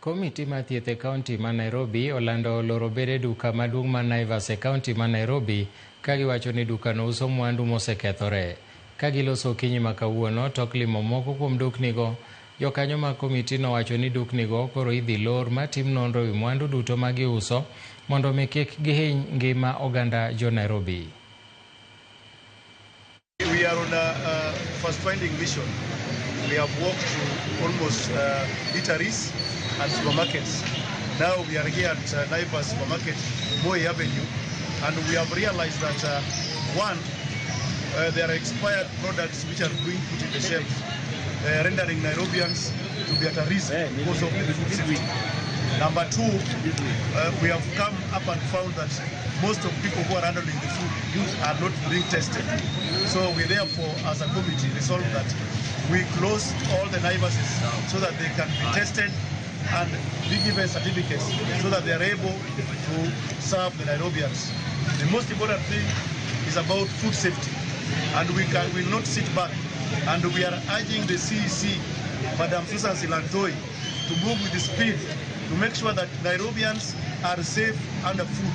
Komiti mar thieth e kaunti ma Nairobi olando loro bede duka maduong' ma naivas e kaunti ma Nairobi ka giwacho ni dukano uso mwandu mosekethore. Ka giloso okinyi ma kawuono tok limo moko kuom duknigo, jokanyo mag komiti nowacho ni duknigo koro idhi lor matim nonro wi mwandu duto ma giuso mondo omi kik gihiny ngima oganda jo Nairobi. We are on a first-finding mission. We have walked to almost eateries and supermarkets. Now we are here at Naivas Supermarket, Moi Avenue, and we have realized that one, there are expired products which are being put in the shelf, rendering Nairobians to be at a risk because of the food safety. Number two, we have come up and found that most of people who are handling the food are not being tested. So we therefore, as a committee, resolved that we close all the Naivases so that they can be tested and be given certificates so that they are able to serve the Nairobians. The most important thing is about food safety, and we will not sit back. And we are urging the CEC, Madam Susan Silantoi, to move with the speed to make sure that Nairobians are safe under food.